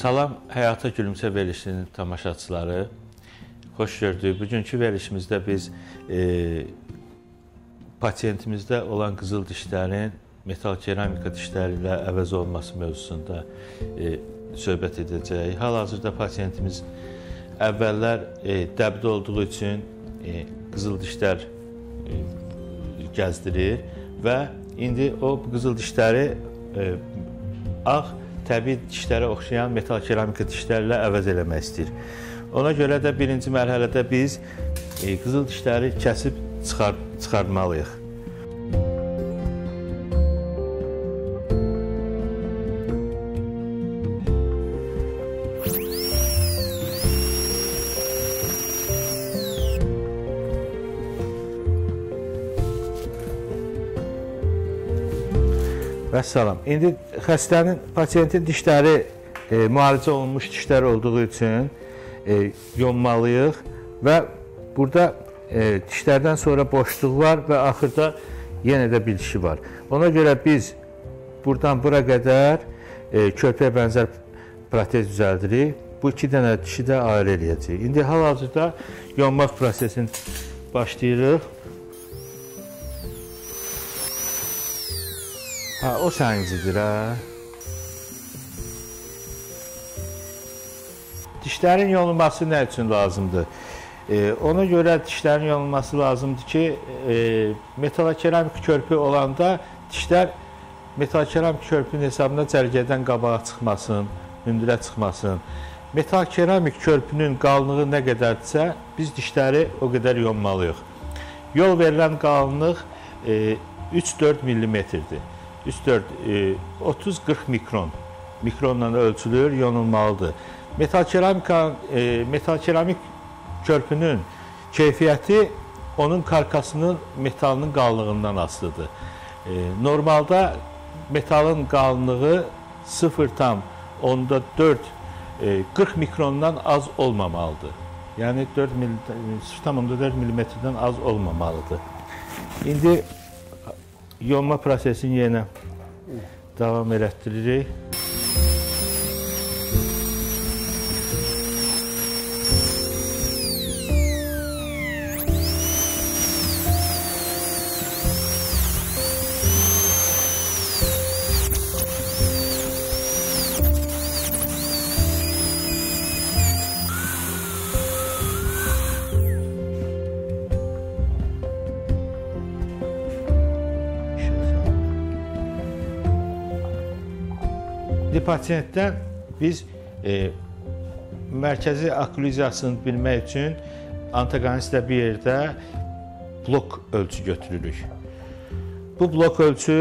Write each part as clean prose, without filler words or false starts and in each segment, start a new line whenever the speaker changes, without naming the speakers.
Salam, Həyata Gülümsə verilişinin tamaşaçıları. Xoş gördük. Bugünkü verilişimizdə biz pasiyentimizdə olan qızıl dişlərin metal keramika dişləri ilə əvəz olunması mövzusunda söhbət edəcəyik. Hal-hazırda pasiyentimiz əvvəllər dəbdə olduğu üçün qızıl dişlər gəzdirir və indi o qızıl dişləri ağ təbii dişlərə oxşayan metal keramika dişlərlə əvəz eləmək istəyir. Ona görə də birinci mərhələdə biz qızıl dişləri kəsib çıxartmalıyıq. Vəssalam. İndi xəstənin, pasiyentin dişləri müalicə olunmuş dişlər olduğu üçün yonmalıyıq və burada dişlərdən sonra boşluq var və axırda yenə də bir dişi var. Ona görə biz buradan bura qədər körpəyə bənzər protez düzəldirik. Bu iki dənə dişi də ayrı eləyəcəyik. İndi hal-hazırda yonmaq prosesini başlayırıq. O səncidir, hə? Dişlərin yonulması nə üçün lazımdır? Ona görə dişlərin yonulması lazımdır ki, metal keramik körpü olanda dişlər metal keramik körpünün hesabına cərgədən qabağa çıxmasın, hündürə çıxmasın. Metal keramik körpünün qalınlığı nə qədərdirsə, biz dişləri o qədər yonmalıyıq. Yol verilən qalınlıq 3-4 mm-dir. 30-40 mikronla ölçülür, yonulmalıdır. Metal keramik körpünün keyfiyyəti onun karkasının metalının qalınlığından asılıdır. Normalda metalın qalınlığı 0,4 40 mikrondan az olmamalıdır. Yəni 0,4 mm-dən az olmamalıdır. İndi yonma prosesini yenə davam elətdiririk. Pasiyentdən biz mərkəzi okkluzyasını bilmək üçün antagonistlə bir yerdə blok ölçü götürürük. Bu blok ölçü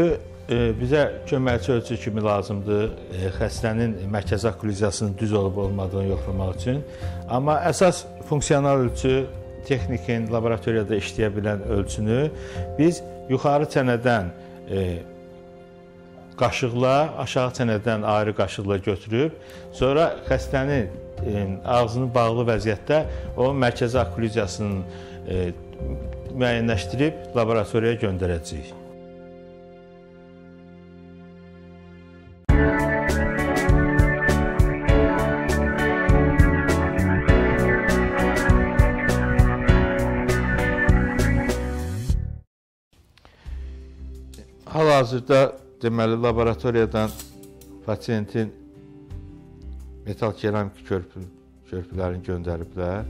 bizə köməkçi ölçü kimi lazımdır, xəstənin mərkəzi okkluzyasının düz olub olmadığını yoxlamaq üçün. Amma əsas funksional ölçü, texnikin laboratoriyada işləyə bilən ölçünü biz yuxarı çənədən qaşıqla, aşağı çənədən ayrı qaşıqla götürüb, sonra xəstənin ağzını bağlı vəziyyətdə o mərkəzi okkluzyasını müəyyənləşdirib laboratoriyaya göndərəcəyik. Hal-hazırda deməli, laboratoriyadan pasiyentin metal keramik körpülərini göndəriblər.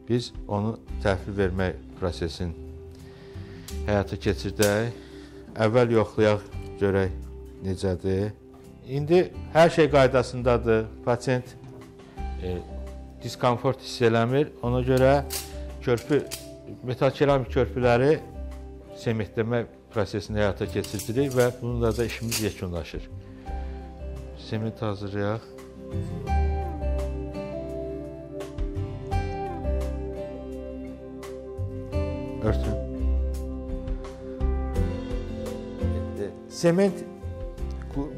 Biz onu təhvil vermək prosesini həyata keçirdək. Əvvəl yoxlayaq, görək necədir. İndi hər şey qaydasındadır. Pasiyent diskomfort hiss eləmir. Ona görə metal keramik körpüləri sementləmə prosesini həyata keçirdirik və bununla da işimiz yekunlaşır. Sement hazırlayaq. Örtün. Sement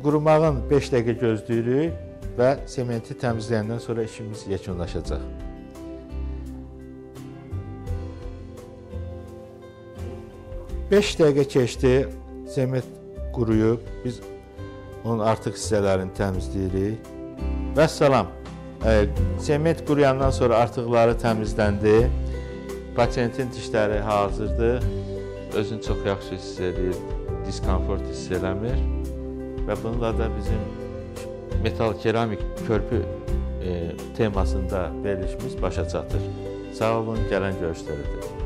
qurumağın 5 dəqiqə gözləyirik və sementi təmizləyəndən sonra işimiz yekunlaşacaq. 5 dəqiqə keçdi, sement quruyub, biz onun artıq hissələrini təmizləyirik. Vəssalam. Sement quruyandan sonra artıqları təmizləndi. Pasientin dişləri hazırdır. Özünü çox yaxşı hiss edir, diskomfort hiss eləmir. Və bununla da bizim metal keramik körpü temasında verilişimiz başa çatır. Sağ olun, gələn görüşlərə.